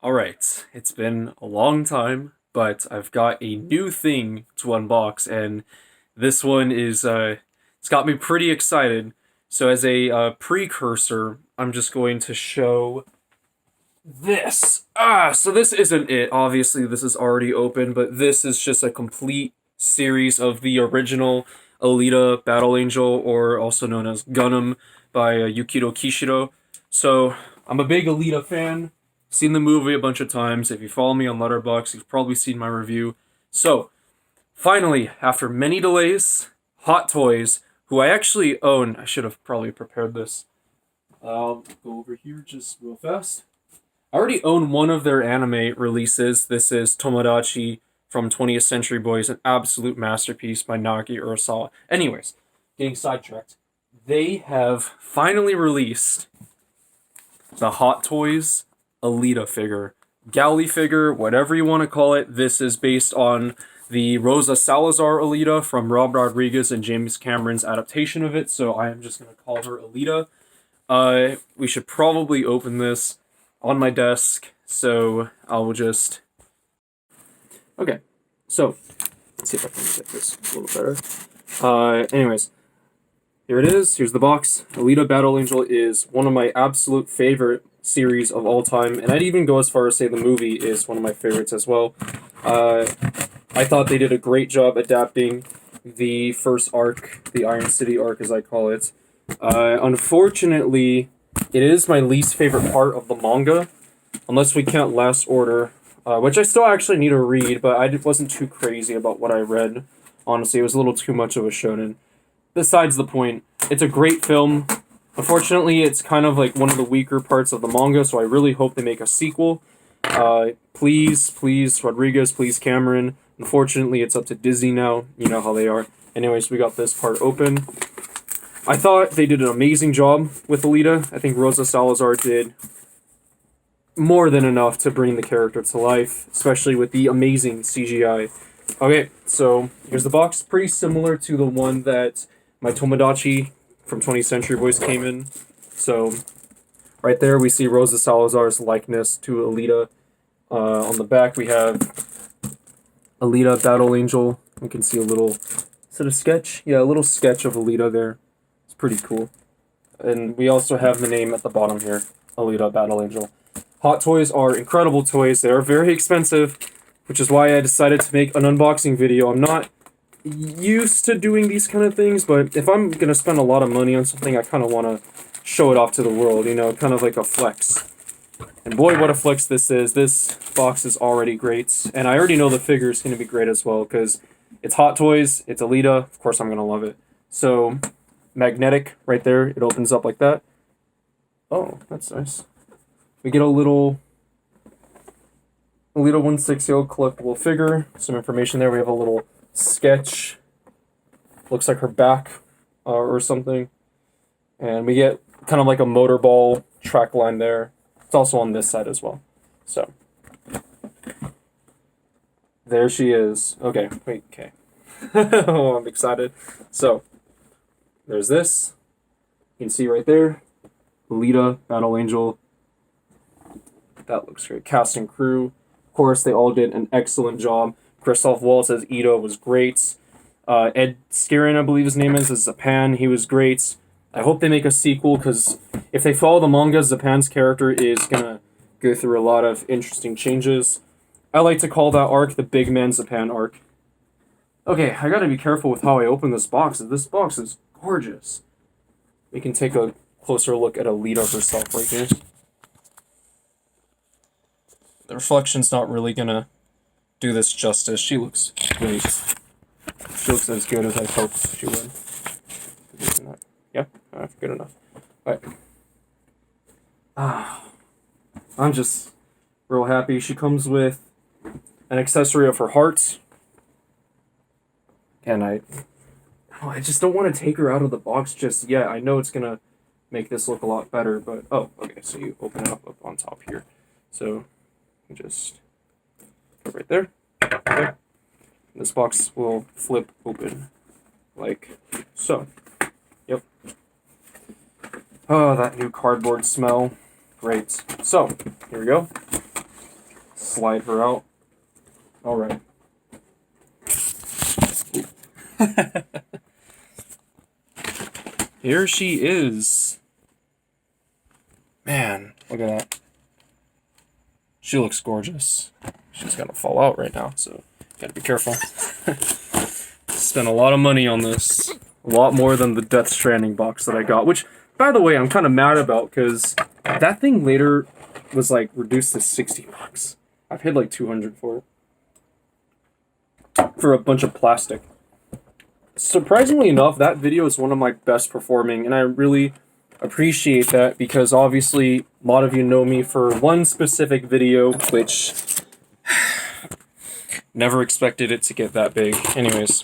Alright, it's been a long time, but I've got a new thing to unbox, and this one is, it's got me pretty excited. So as a precursor, I'm just going to show this. So this isn't it. Obviously, this is already open, but this is just a complete series of the original Alita Battle Angel, or also known as Gundam, by Yukito Kishiro. So I'm a big Alita fan. Seen the movie a bunch of times. If you follow me on Letterboxd, you've probably seen my review. So finally, after many delays, Hot Toys, who I actually own. I should have probably prepared this. I'll go over here just real fast. I already own one of their anime releases. This is Tomodachi from 20th Century Boys, an absolute masterpiece by Naoki Urasawa. Anyways, getting sidetracked. They have finally released the Hot Toys Alita figure. Galley figure, whatever you want to call it. This is based on the Rosa Salazar Alita from Rob Rodriguez and James Cameron's adaptation of it, so I am just going to call her Alita. We should probably open this on my desk, so I will just... Okay, so, let's see if I can get this a little better. Anyways, here it is. Here's the box. Alita Battle Angel is one of my absolute favorite series of all time, and I'd even go as far as say the movie is one of my favorites as well. I thought they did a great job adapting the first arc, the Iron City arc as I call it. Unfortunately, it is my least favorite part of the manga, unless we count Last Order, which I still actually need to read, but I wasn't too crazy about what I read. Honestly, it was a little too much of a shonen. Besides the point, it's a great film. Unfortunately, it's kind of like one of the weaker parts of the manga, so I really hope they make a sequel. Please, Rodriguez, please, Cameron. Unfortunately, it's up to Disney now. You know how they are. Anyways, we got this part open. I thought they did an amazing job with Alita. I think Rosa Salazar did more than enough to bring the character to life, especially with the amazing CGI. Okay, so here's the box. Pretty similar to the one that my Tomodachi from 20th Century Boys came in. So, right there we see Rosa Salazar's likeness to Alita. On the back we have Alita Battle Angel. We can see a little... Is it a sketch? Yeah, a little sketch of Alita there. It's pretty cool. And we also have the name at the bottom here. Alita Battle Angel. Hot Toys are incredible toys. They are very expensive, which is why I decided to make an unboxing video. I'm not used to doing these kind of things, but if I'm gonna spend a lot of money on something, I kind of want to show it off to the world, you know, kind of like a flex. And boy, what a flex this is. This box is already great, and I already know the figure is going to be great as well, because it's Hot Toys, it's Alita, of course I'm going to love it. So, magnetic right there, it opens up like that. Oh, that's nice. We get a little Alita 160 collectible figure, some information there. We have a little sketch, looks like her back or something, and we get kind of like a motorball track line there. It's also on this side as well. So there she is. Okay, wait, okay. Oh, I'm excited. So there's this. You can see right there, Alita Battle Angel. That looks great. Cast and crew, of course, they all did an excellent job. Christoph Waltz as Ito was great. Ed Skieran, I believe his name is Zapan. He was great. I hope they make a sequel, because if they follow the manga, Zapan's character is going to go through a lot of interesting changes. I like to call that arc the Big Man Zapan arc. Okay, I gotta be careful with how I open this box. This box is gorgeous. We can take a closer look at Alita herself right here. The reflection's not really going to do this justice. She looks great. She looks as good as I hoped she would. Yeah, good enough. Alright. I'm just real happy. She comes with an accessory of her heart. And I just don't want to take her out of the box just yet. I know it's going to make this look a lot better, but... Oh, okay, so you open it up on top here. So, just put it right there. Okay. This box will flip open, like so. Yep. Oh, that new cardboard smell. Great. So, here we go. slide her out. All right. Here she is. Man, look at that. She looks gorgeous. She's gonna fall out right now, so gotta be careful. Spent a lot of money on this. A lot more than the Death Stranding box that I got, which, by the way, I'm kind of mad about, because that thing later was, like, reduced to $60. I paid, like, $200 for it. For a bunch of plastic. Surprisingly enough, that video is one of my best performing, and I really appreciate that, because obviously a lot of you know me for one specific video, which never expected it to get that big. Anyways,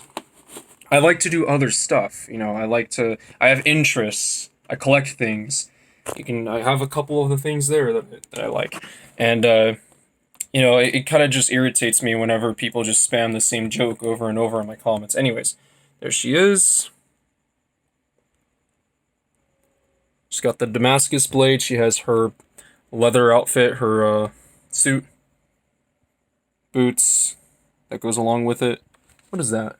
I like to do other stuff, you know, I have interests, I collect things. I have a couple of the things there that I like, and you know, it kind of just irritates me whenever people just spam the same joke over and over in my comments. Anyways, there she is. She's got the Damascus blade. She has her leather outfit, her suit, boots that goes along with it. What is that?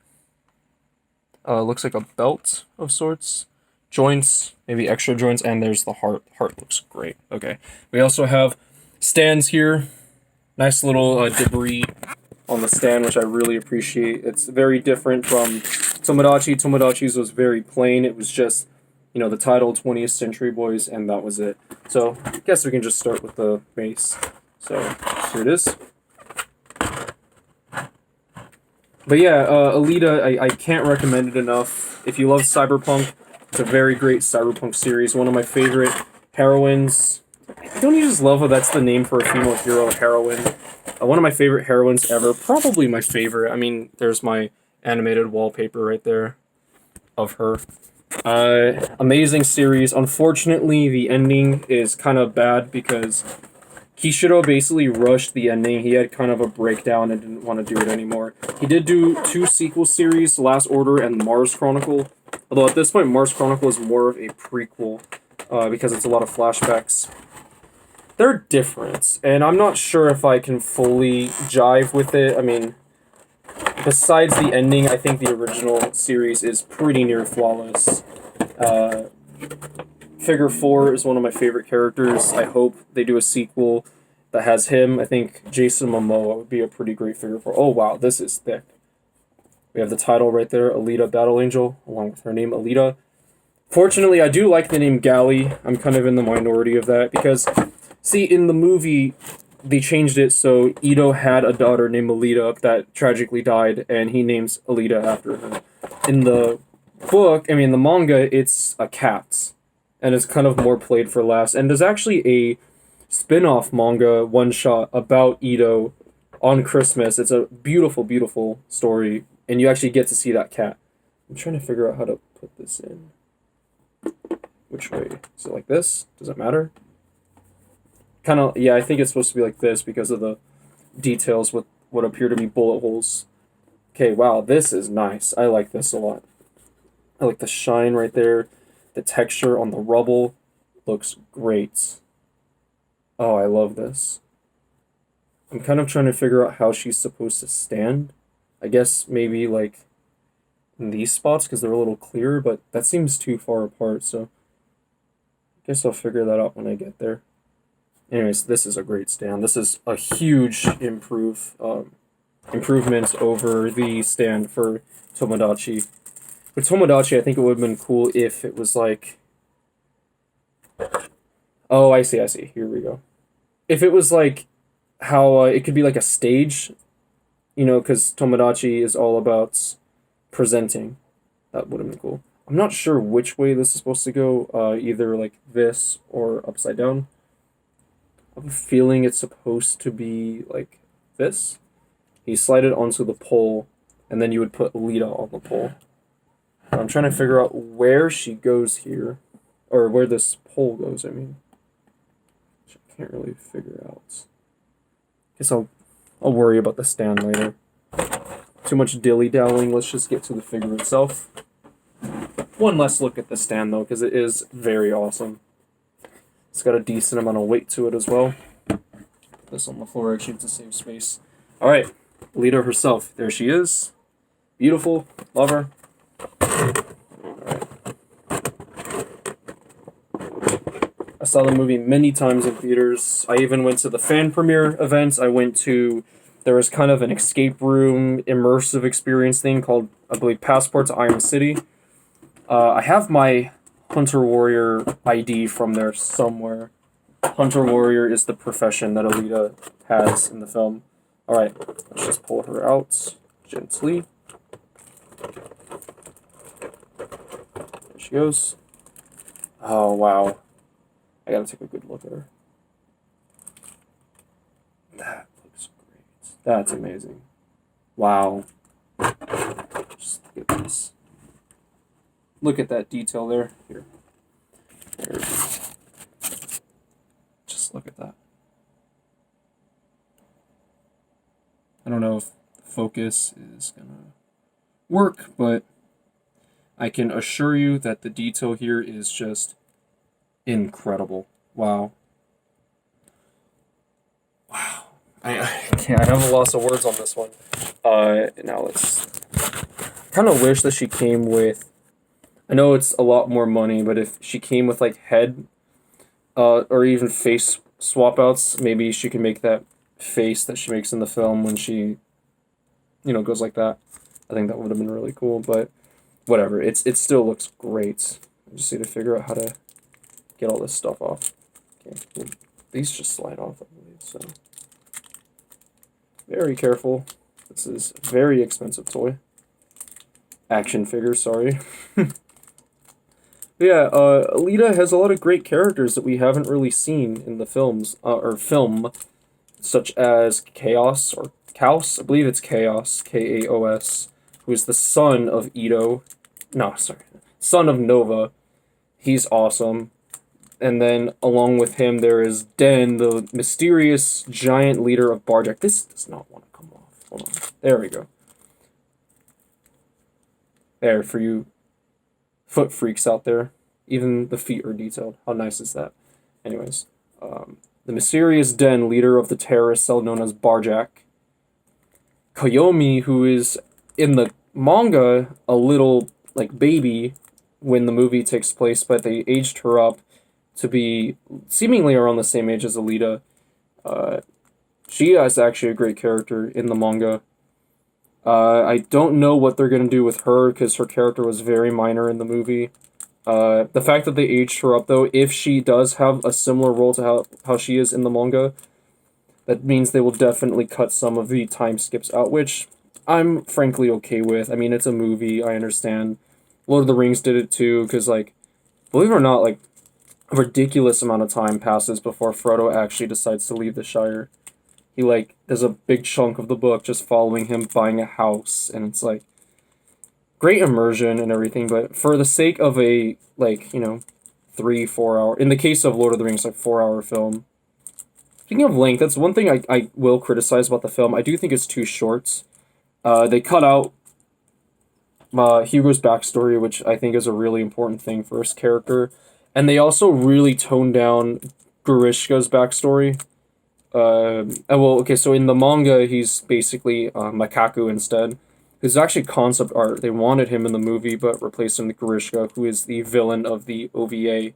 Looks like a belt of sorts. Joints, maybe extra joints, and there's the heart. Heart looks great. Okay. We also have stands here. Nice little debris on the stand, which I really appreciate. It's very different from Tomodachi. Tomodachi's was very plain. It was just, you know, the title 20th Century Boys, and that was it. So, I guess we can just start with the base. So, here it is. But yeah, Alita, I can't recommend it enough. If you love cyberpunk, it's a very great cyberpunk series. One of my favorite heroines. Don't you just love how that's the name for a female hero, heroine? One of my favorite heroines ever. Probably my favorite. I mean, there's my animated wallpaper right there of her. Amazing series. Unfortunately, the ending is kind of bad because Kishiro basically rushed the ending. He had kind of a breakdown and didn't want to do it anymore. He did do 2 sequel series, Last Order and Mars Chronicle. Although at this point, Mars Chronicle is more of a prequel because it's a lot of flashbacks. They're different, and I'm not sure if I can fully jive with it. I mean, besides the ending, I think the original series is pretty near flawless. Figure 4 is one of my favorite characters. I hope they do a sequel that has him. I think Jason Momoa would be a pretty great Figure 4. Oh wow, this is thick. We have the title right there, Alita Battle Angel, along with her name, Alita. Fortunately, I do like the name Gally. I'm kind of in the minority of that, because, see, in the movie, they changed it so Ito had a daughter named Alita that tragically died, and he names Alita after her. In the book, I mean, the manga, it's a cat, and it's kind of more played for laughs. And there's actually a spin-off manga one-shot about Ito on Christmas. It's a beautiful, beautiful story, and you actually get to see that cat. I'm trying to figure out how to put this in. Which way? Is it like this? Does it matter? Kind of, yeah, I think it's supposed to be like this because of the details with what appear to be bullet holes. Okay, wow, this is nice. I like this a lot. I like the shine right there. The texture on the rubble looks great. Oh, I love this. I'm kind of trying to figure out how she's supposed to stand. I guess maybe like in these spots because they're a little clearer, but that seems too far apart, so I guess I'll figure that out when I get there. Anyways, this is a great stand. This is a huge improvement over the stand for Tomodachi. For Tomodachi, I think it would have been cool if it was like... Oh, I see. Here we go. If it was like how it could be like a stage, you know, because Tomodachi is all about presenting. That would have been cool. I'm not sure which way this is supposed to go, either like this or upside down. I have a feeling it's supposed to be like this. You slide it onto the pole, and then you would put Alita on the pole. I'm trying to figure out where she goes here, or where this pole goes, I mean. Which I can't really figure out. Guess I'll worry about the stand later. Too much dilly-dallying, let's just get to the figure itself. One less look at the stand, though, because it is very awesome. It's got a decent amount of weight to it as well. this on the floor, actually, to save space. Alright, Alita herself. There she is. Beautiful. Love her. Alright. I saw the movie many times in theaters. I even went to the fan premiere events. I went to... There was kind of an escape room, immersive experience thing called, I believe, Passport to Iron City. I have my Hunter Warrior ID from there somewhere. Hunter Warrior is the profession that Alita has in the film. Alright, let's just pull her out gently. There she goes. Oh, wow. I gotta take a good look at her. That looks great. That's amazing. Wow. Just look at this. Look at that detail there. Here. There it is. Just look at that. I don't know if focus is gonna work, but I can assure you that the detail here is just incredible. Wow. Wow. I can't. I have a loss of words on this one. Now let's... kind of wish that she came with... I know it's a lot more money, but if she came with, like, head... or even face swap outs, maybe she can make that face that she makes in the film when she, you know, goes like that. I think that would have been really cool, but whatever. It still looks great. I just need to figure out how to get all this stuff off. Okay, well, these just slide off, I believe, so. Very careful. This is a very expensive toy. Action figure, sorry. Yeah, Alita has a lot of great characters that we haven't really seen in the films, or film, such as Chaos, or Kaos, I believe it's Chaos, K-A-O-S, who is the son of Ito, no, sorry, son of Nova. He's awesome. And then, along with him, there is Den, the mysterious giant leader of Barjack. This does not want to come off. Hold on. There we go. There, for you foot freaks out there. Even the feet are detailed. How nice is that? Anyways, the mysterious Den, leader of the terrorist cell known as Barjack. Koyomi, who is in the manga a little, like, baby when the movie takes place, but they aged her up to be seemingly around the same age as Alita. She is actually a great character in the manga. I don't know what they're going to do with her, because her character was very minor in the movie. The fact that they aged her up, though, if she does have a similar role to how she is in the manga, that means they will definitely cut some of the time skips out, which I'm frankly okay with. I mean, it's a movie, I understand. Lord of the Rings did it too, because, like, believe it or not, like, a ridiculous amount of time passes before Frodo actually decides to leave the Shire. He, like, there's a big chunk of the book just following him buying a house, and it's, like, great immersion and everything, but for the sake of a, like, you know, 3-4 hour, in the case of Lord of the Rings, like, 4-hour film. Speaking of length, that's one thing I will criticize about the film. I do think it's too short. They cut out Hugo's backstory, which I think is a really important thing for his character. And they also really toned down Grishka's backstory. Well, okay, so in the manga, he's basically Makaku instead. Who's actually concept art. They wanted him in the movie, but replaced him with Grishka, who is the villain of the OVA.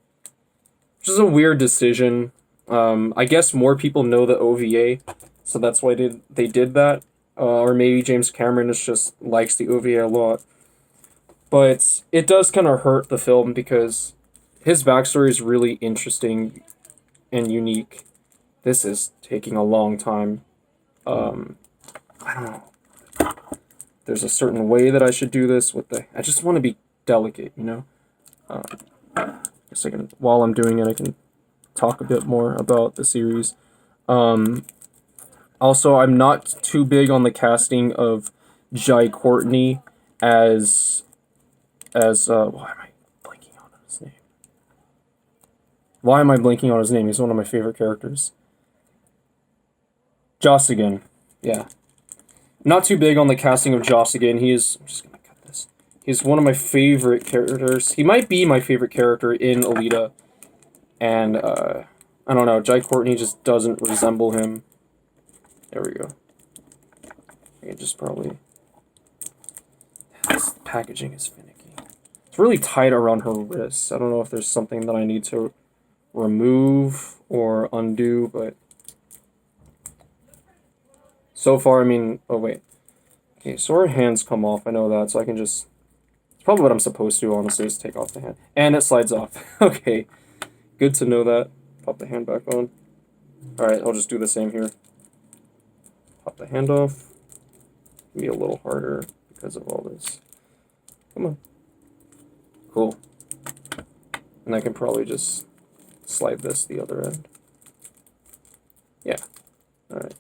Which is a weird decision. I guess more people know the OVA, so that's why they did that. Or maybe James Cameron just likes the OVA a lot. But it does kind of hurt the film because his backstory is really interesting and unique. This is taking a long time. I don't know. There's a certain way that I should do this with the... I just want to be delicate, you know? I guess I can... While I'm doing it, I can talk a bit more about the series. Also, I'm not too big on the casting of Jai Courtney as why am I blanking on his name? Why am I blanking on his name? He's one of my favorite characters. Jossigan. Yeah. Not too big on the casting of Jossigan. He is... I'm just gonna cut this. He's one of my favorite characters. He might be my favorite character in Alita. And, I don't know. Jai Courtney just doesn't resemble him. There we go. I can just probably... This packaging is finicky. It's really tight around her wrists. I don't know if there's something that I need to remove or undo, but... So far, I mean... Oh, wait. Okay, so her hands come off. I know that, so I can just... It's probably what I'm supposed to do, honestly, is take off the hand. And it slides off. Okay. Good to know that. Pop the hand back on. Alright, I'll just do the same here. Pop the hand off. Be a little harder because of all this. Come on. Cool. And I can probably just slide this the other end. Yeah. Alright.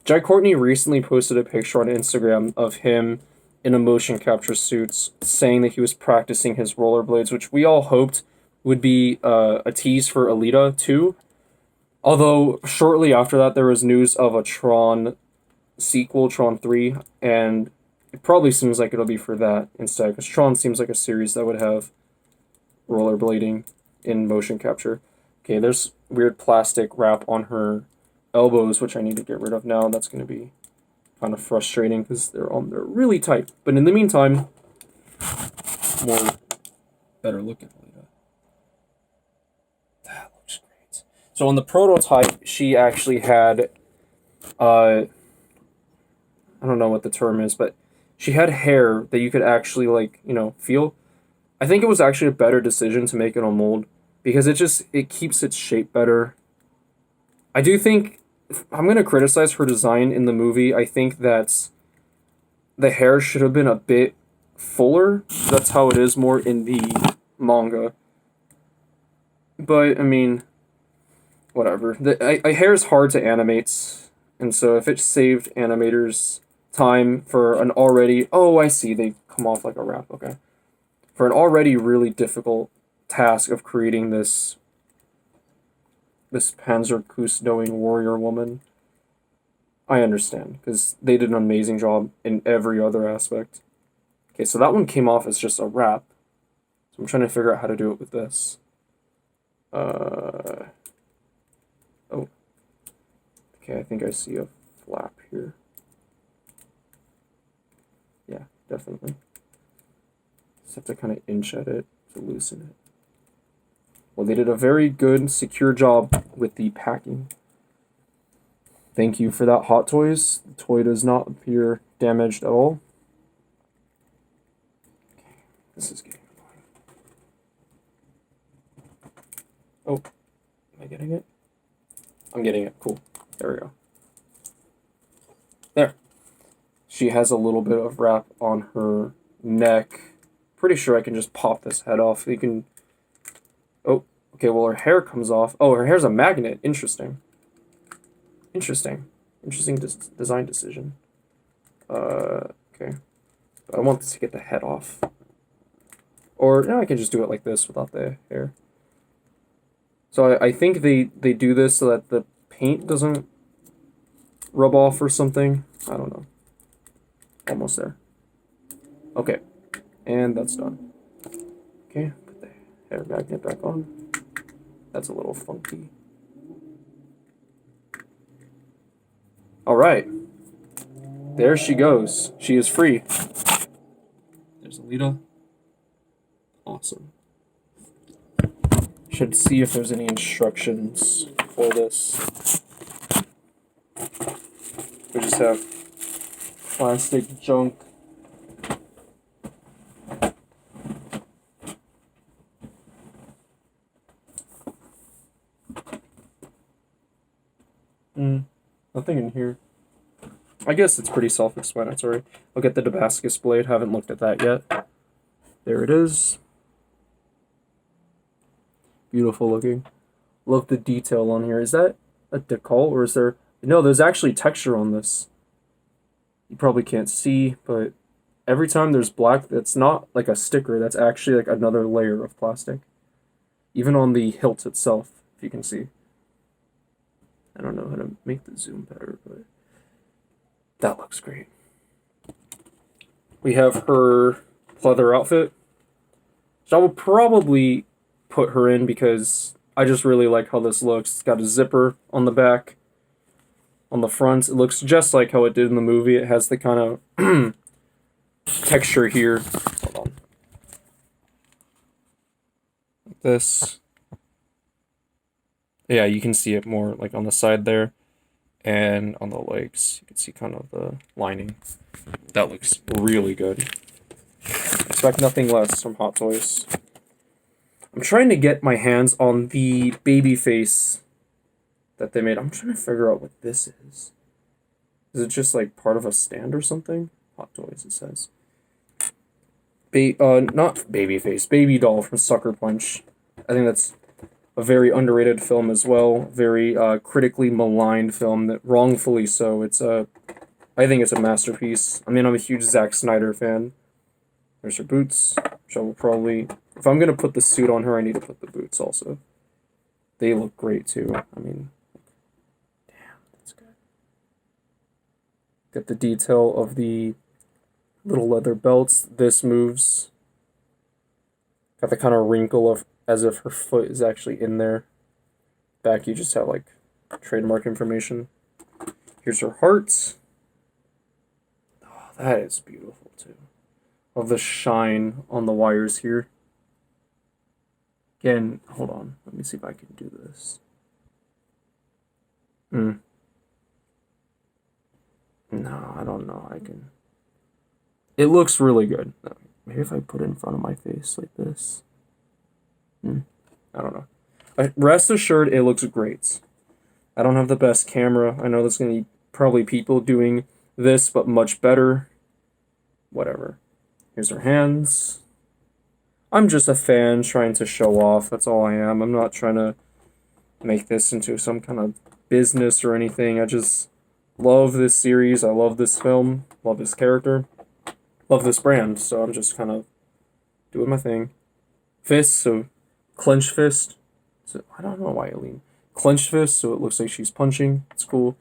Jai Courtney recently posted a picture on Instagram of him in a motion capture suit, saying that he was practicing his rollerblades, which we all hoped would be a tease for Alita 2. Although, shortly after that, there was news of a Tron sequel, Tron 3, and it probably seems like it'll be for that instead, because Tron seems like a series that would have rollerblading in motion capture. Okay, there's weird plastic wrap on her elbows, which I need to get rid of now. That's going to be kind of frustrating because they're really tight. But in the meantime, more better looking Alita. That looks great. So on the prototype, she actually had, I don't know what the term is, but she had hair that you could actually, like, you know, feel. I think it was actually a better decision to make it a mold because it keeps its shape better. I do think, I'm going to criticize her design in the movie. I think that the hair should have been a bit fuller. That's how it is more in the manga. But, I mean, whatever. Hair is hard to animate, and so if it saved animators time for an already... Oh, I see, they come off like a wrap, okay. For an already really difficult task of creating this Panzerkunst-knowing warrior woman, I understand, because they did an amazing job in every other aspect. Okay, so that one came off as just a wrap. So I'm trying to figure out how to do it with this. Oh. Okay, I think I see a flap here. Yeah, definitely. Just have to kind of inch at it to loosen it. Well, they did a very good, secure job with the packing. Thank you for that, Hot Toys. The toy does not appear damaged at all. Okay, this is getting annoying. Oh, am I getting it? I'm getting it. Cool. There we go. There. She has a little bit of wrap on her neck. Pretty sure I can just pop this head off. You can... Oh, okay, well, her hair comes off. Oh, her hair's a magnet. Interesting. Interesting design decision. Okay. But I want to get the head off. Or, no, I can just do it like this without the hair. So I think they do this so that the paint doesn't rub off or something. I don't know. Almost there. Okay. And that's done. Okay, put the hair magnet back on. That's a little funky. Alright. There she goes. She is free. There's Alita. Awesome. Should see if there's any instructions for this. We just have plastic junk. Nothing in here. I guess it's pretty self-explanatory. I'll get the Damascus blade. Haven't looked at that yet. There it is. Beautiful looking. Love the detail on here. Is that a decal or is there... No, there's actually texture on this. You probably can't see, but every time there's black, that's not like a sticker. That's actually like another layer of plastic. Even on the hilt itself, if you can see. I don't know how to make the zoom better, but that looks great. We have her pleather outfit. So I will probably put her in because I just really like how this looks. It's got a zipper on the back. on the front. It looks just like how it did in the movie. It has the kind of texture here. Hold on. Like this. Yeah, you can see it more like on the side there. And on the legs, you can see kind of the lining. That looks really good. Expect nothing less from Hot Toys. I'm trying to get my hands on the baby face that they made. I'm trying to figure out what this is. Is it just like part of a stand or something? Hot Toys, it says. Not baby face, baby doll from Sucker Punch. I think that's a very underrated film as well. Very critically maligned film, that wrongfully so. I think it's a masterpiece. I mean, I'm a huge Zack Snyder fan. There's her boots, which I will probably... If I'm going to put the suit on her, I need to put the boots also. They look great too. I mean, damn, that's good. Get the detail of the little leather belts. This moves. Got the kind of wrinkle of as if her foot is actually in there. Back, you just have like trademark information. Here's her heart. Oh, that is beautiful too. Of the shine on the wires here. Again, hold on. Let me see if I can do this. No, I don't know. I can. It looks really good. Maybe if I put it in front of my face like this. I don't know. Rest assured, it looks great. I don't have the best camera. I know there's going to be probably people doing this, but much better. Whatever. Here's her hands. I'm just a fan trying to show off. That's all I am. I'm not trying to make this into some kind of business or anything. I just love this series. I love this film. Love this character. Love this brand. So I'm just kind of doing my thing. Fist, so clenched fist. So I don't know why I lean. Clenched fist, so it looks like she's punching. It's cool.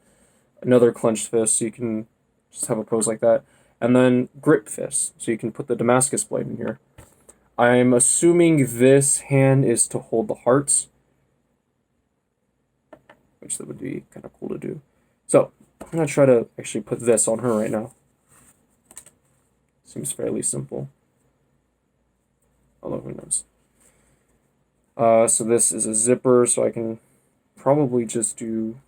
Another clenched fist, so you can just have a pose like that. And then grip fist, so you can put the Damascus blade in here. I'm assuming this hand is to hold the hearts, which that would be kind of cool to do. So I'm going to try to actually put this on her right now. Seems fairly simple. Although, who knows. So this is a zipper, so I can probably just do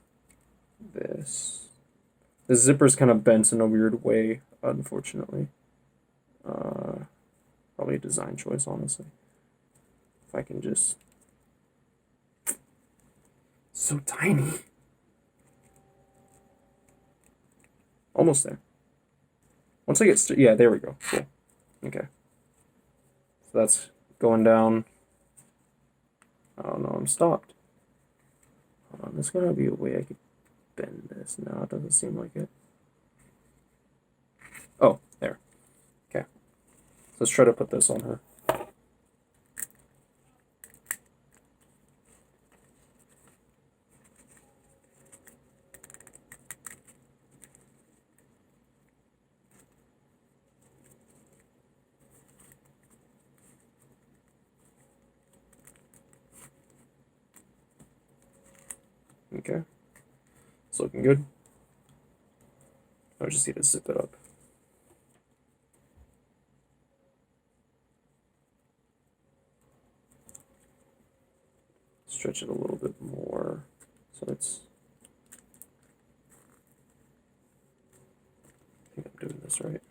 this. The zipper's kind of bent in a weird way, unfortunately. Probably a design choice, honestly. If I can just... So tiny. Almost there. Once I get... yeah, there we go. Cool. Okay. So that's going down. Oh no, I'm stopped. Hold on, there's gotta be a way I could bend this. No, it doesn't seem like it. Oh, there. Okay. Let's try to put this on her. Okay. It's looking good. I just need to zip it up. Stretch it a little bit more so it's... I think I'm doing this right.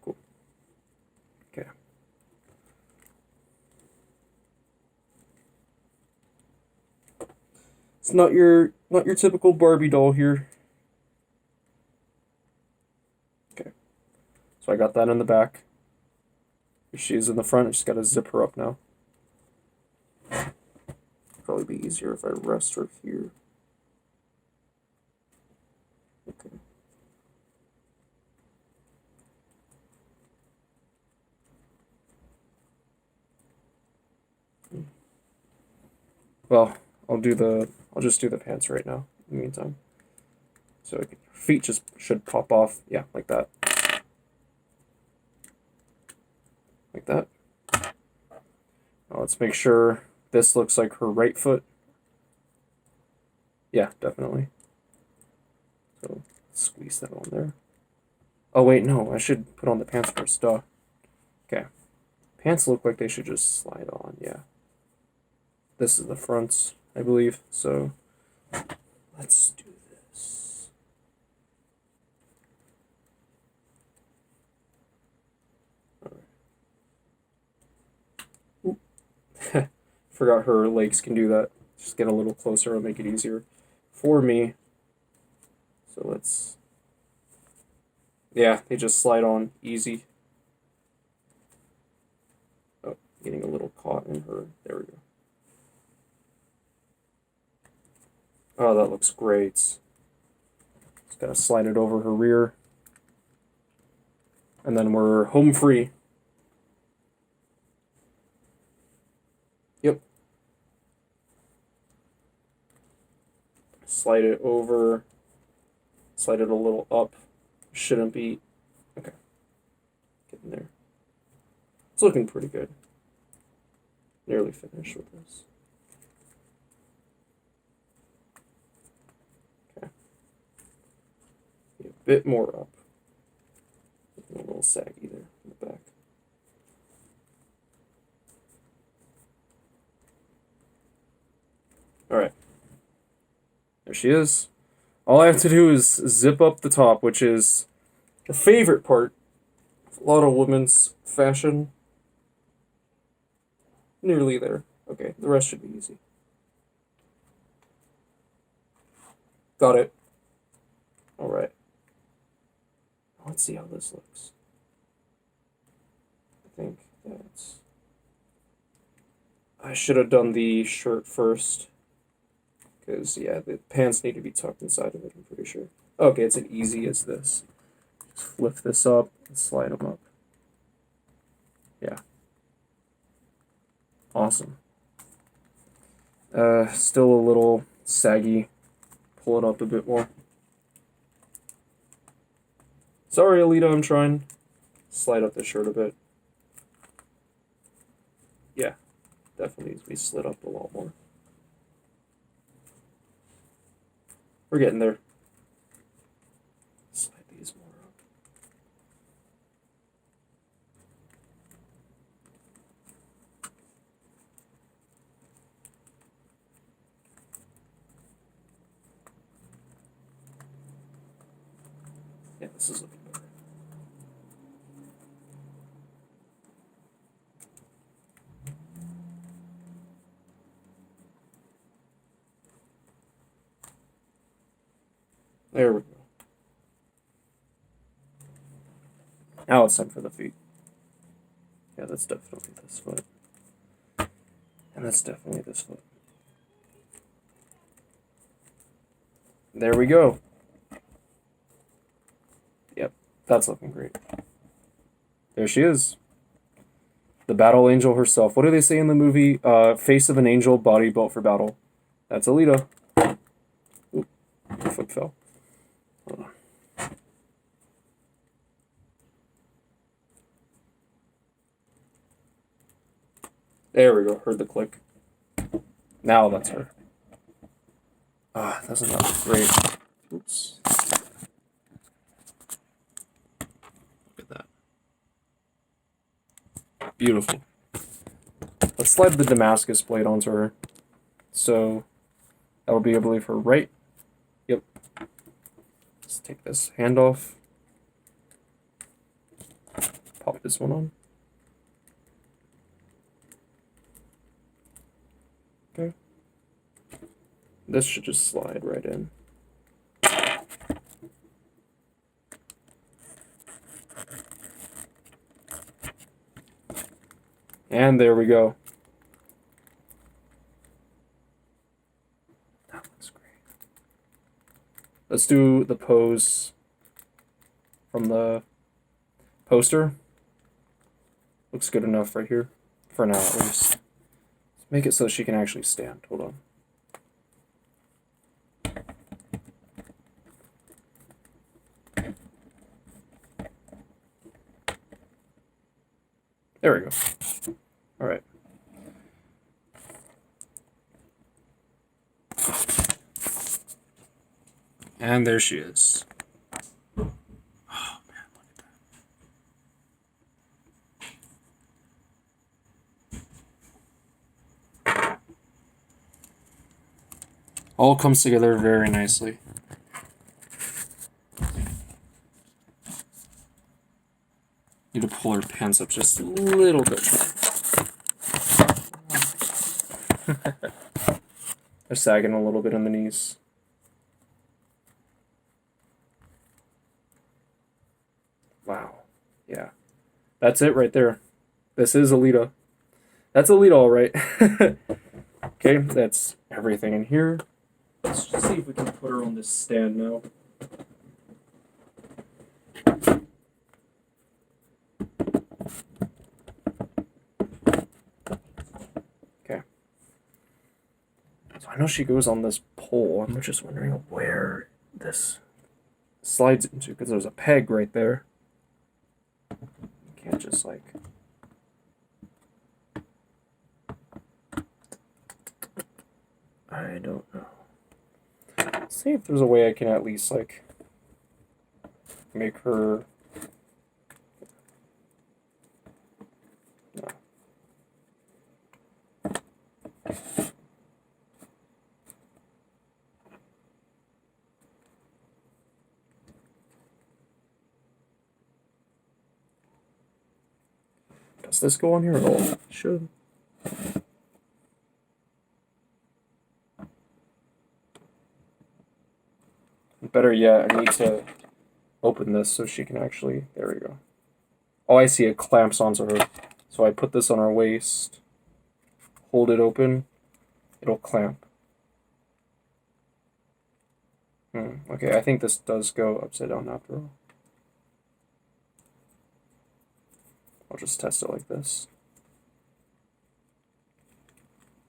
Cool. Okay. It's not your typical Barbie doll here. Okay. So I got that in the back. She's in the front, I just gotta zip her up now. Probably be easier if I rest her here. Okay. Well, I'll just do the pants right now in the meantime. So feet just should pop off. Yeah, like that. Like that. Now let's make sure this looks like her right foot. Yeah, definitely. So squeeze that on there. Oh wait, no, I should put on the pants first, duh. Okay. Pants look like they should just slide on, yeah. This is the fronts, I believe, so let's do this. Alright. Forgot her legs can do that. Just get a little closer, it'll make it easier for me. So let's... Yeah, they just slide on easy. Oh, getting a little caught in her. There we go. Oh, that looks great. Just gotta slide it over her rear. And then we're home free. Yep. Slide it over. Slide it a little up. Shouldn't be... Okay. Getting there. It's looking pretty good. Nearly finished with this. Okay. Be a bit more up. A little saggy there in the back. Alright. There she is. All I have to do is zip up the top, which is a favorite part of a lot of women's fashion. Nearly there. Okay, the rest should be easy. Got it. Alright. Let's see how this looks. I think that's... I should have done the shirt first. Because, yeah, the pants need to be tucked inside of it, I'm pretty sure. Okay, it's as easy as this. Just flip this up and slide them up. Yeah. Awesome. Still a little saggy. Pull it up a bit more. Sorry, Alita, I'm trying. Slide up the shirt a bit. Yeah, definitely needs to be slid up a lot more. We're getting there. Slide these more up. Yeah, this is looking better. There we go. Now it's time for the feet. Yeah, that's definitely this foot. And that's definitely this foot. There we go. Yep, that's looking great. There she is. The battle angel herself. What do they say in the movie? Face of an angel, body built for battle. That's Alita. Oop, my foot fell. Hold on. There we go. Heard the click. Now that's her. Ah, doesn't that look great? Oops. Look at that. Beautiful. Let's slide the Damascus blade onto her. So that will be, I believe, her right. Yep. Let's take this hand off. Pop this one on. Okay. This should just slide right in. And there we go. That looks great. Let's do the pose from the poster. Looks good enough right here. For now, at least. Let's make it so she can actually stand. Hold on. There we go. All right. And there she is. Oh man, look at that. All comes together very nicely. Need to pull her pants up just a little bit more. They're sagging a little bit on the knees. Wow. Yeah. That's it right there. This is Alita. That's Alita, all right. Okay, that's everything in here. Let's just see if we can put her on this stand now. Okay. So I know she goes on this pole. I'm just wondering where this slides into, because there's a peg right there. You can't just like... I don't know. Let's see if there's a way I can at least like make her... No. Does this go on here at all? It should. Better yet, I need to open this so she can actually... There we go. Oh, I see. It clamps onto her. So I put this on her waist, hold it open, it'll clamp. Okay, I think this does go upside down after all. I'll just test it like this.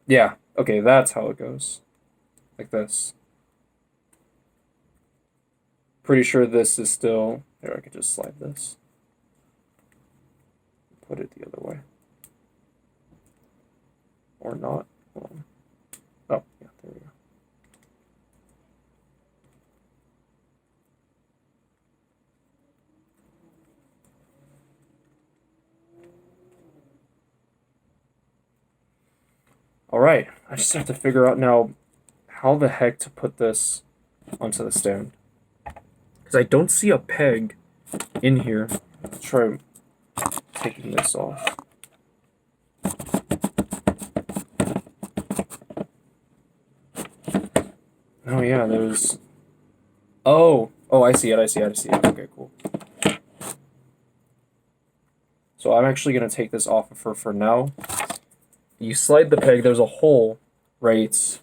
Yeah, okay, that's how it goes. Like this. Pretty sure this is still... Here, I could just slide this. Put it the other way. Or not. Hold on. Oh, yeah, there we go. Alright, I just have to figure out now how the heck to put this onto the stand. Because I don't see a peg in here. Let's try taking this off. Oh yeah, there's... Oh, I see it. Okay, cool. So I'm actually going to take this off of her for now. You slide the peg, there's a hole right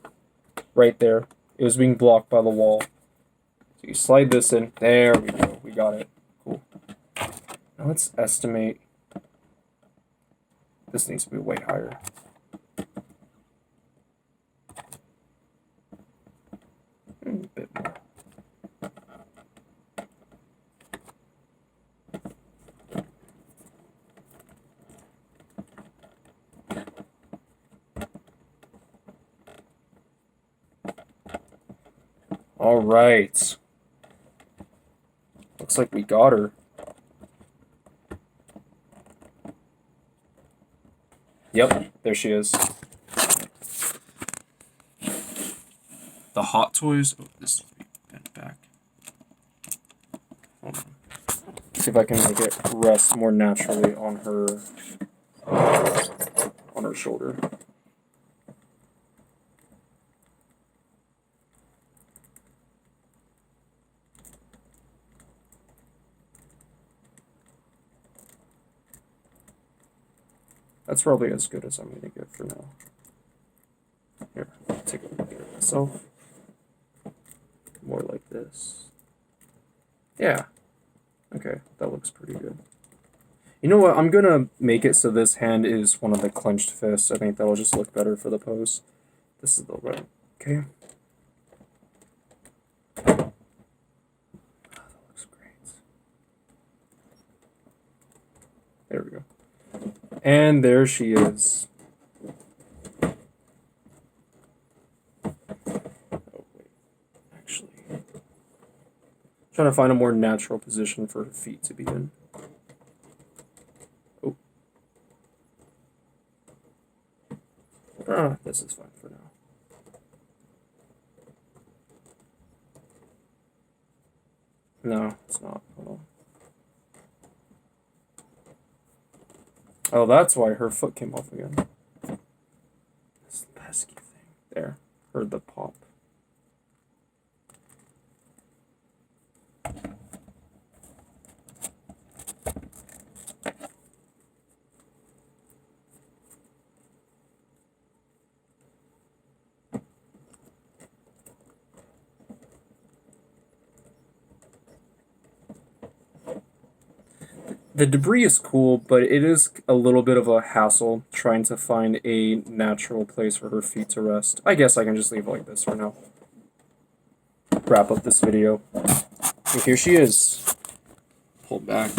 there. It was being blocked by the wall. So you slide this in. There we go. We got it. Cool. Now let's estimate. This needs to be way higher. A bit more. All right. Looks like we got her. Yep, there she is. The Hot Toys. Oh, this needs to be bent back. Hold on. See if I can make it rest more naturally on her shoulder. That's probably as good as I'm going to get for now. Here, I'll take a look at it myself. More like this. Yeah. Okay, that looks pretty good. You know what? I'm going to make it so this hand is one of the clenched fists. I think that'll just look better for the pose. This is the right. Okay. Oh, that looks great. There we go. And there she is. Oh, wait. Actually, Trying to find a more natural position for her feet to be in. Oh. Ah, this is fine for now. No, it's not. Hold on. Oh, that's why her foot came off again. This pesky thing. There. Heard the pop. The debris is cool, but it is a little bit of a hassle trying to find a natural place for her feet to rest. I guess I can just leave it like this for now. Wrap up this video. And here she is. Pull back.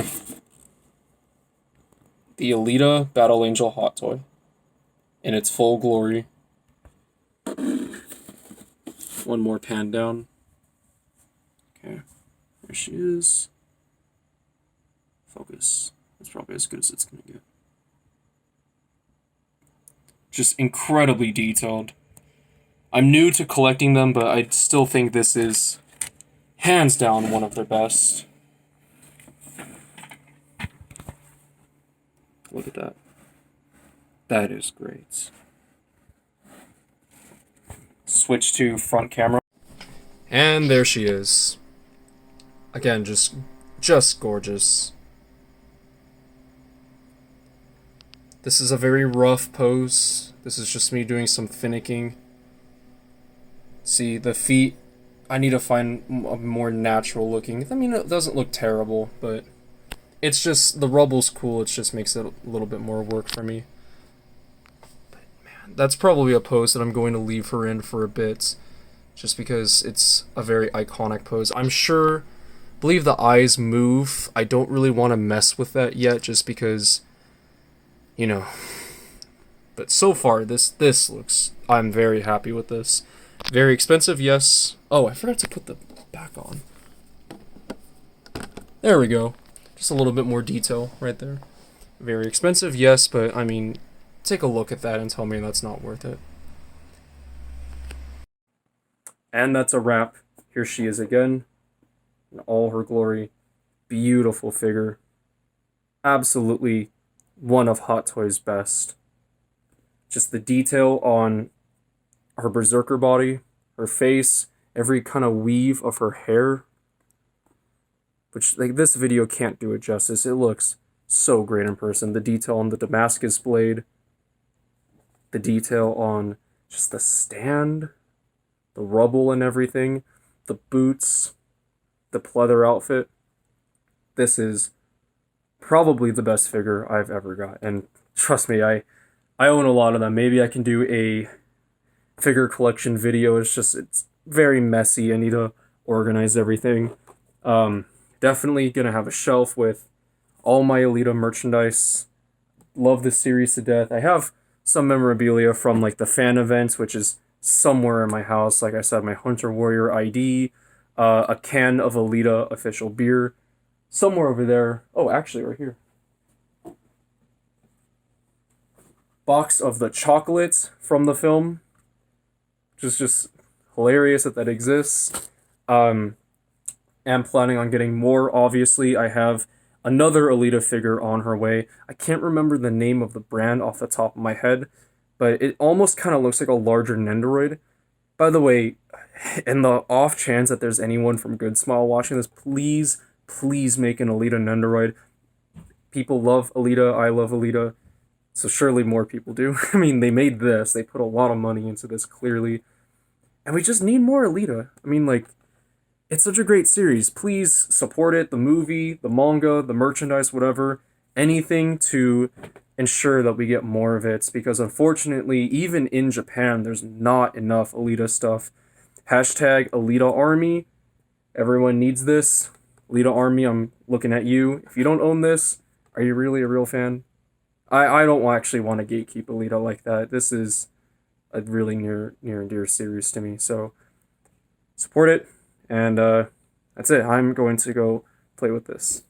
The Alita Battle Angel Hot Toy. In its full glory. One more pan down. Okay. There she is. Focus. That's probably as good as it's gonna get. Just incredibly detailed. I'm new to collecting them, but I still think this is hands down one of their best. Look at that. That is great. Switch to front camera. And there she is. Again, just gorgeous. This is a very rough pose. This is just me doing some finicking. See, the feet, I need to find a more natural looking. I mean, it doesn't look terrible, but it's just, the rubble's cool. It just makes it a little bit more work for me. But man, that's probably a pose that I'm going to leave her in for a bit, just because it's a very iconic pose. I'm sure, I believe the eyes move. I don't really want to mess with that yet, just because, you know. But so far, this looks, I'm very happy with this. Very expensive, yes. Oh, I forgot to put the back on. There we go. Just a little bit more detail right there. Very expensive, yes, but I mean, take a look at that and tell me that's not worth it. And that's a wrap. Here she is again, in all her glory. Beautiful figure. Absolutely one of Hot Toys' best. Just the detail on her berserker body, her face, every kind of weave of her hair, which, like, this video can't do it justice. It looks so great in person. The detail on the Damascus blade, the detail on just the stand, the rubble and everything, the boots, the pleather outfit. This is probably the best figure I've ever got, and trust me, I own a lot of them. Maybe I can do a figure collection video. It's very messy. I need to organize everything. Definitely gonna have a shelf with all my Alita merchandise. Love this series to death. I have some memorabilia from like the fan events, which is somewhere in my house. Like I said, my Hunter Warrior ID, a can of Alita official beer, somewhere over there. Oh, actually, right here. Box of the chocolates from the film, which is just hilarious that exists. Am planning on getting more, obviously. I have another Alita figure on her way. I can't remember the name of the brand off the top of my head, but it almost kind of looks like a larger Nendoroid. By the way, in the off chance that there's anyone from Good Smile watching this, please make an Alita Nendoroid. People love Alita, I love Alita, so surely more people do. I mean, they made this, they put a lot of money into this, clearly. And we just need more Alita. I mean, like, it's such a great series. Please support it, the movie, the manga, the merchandise, whatever. Anything to ensure that we get more of it. Because unfortunately, even in Japan, there's not enough Alita stuff. Hashtag Alita Army. Everyone needs this. Alita Army, I'm looking at you. If you don't own this, are you really a real fan? I don't actually want to gatekeep Alita like that. This is a really near and dear series to me. So support it, and that's it. I'm going to go play with this.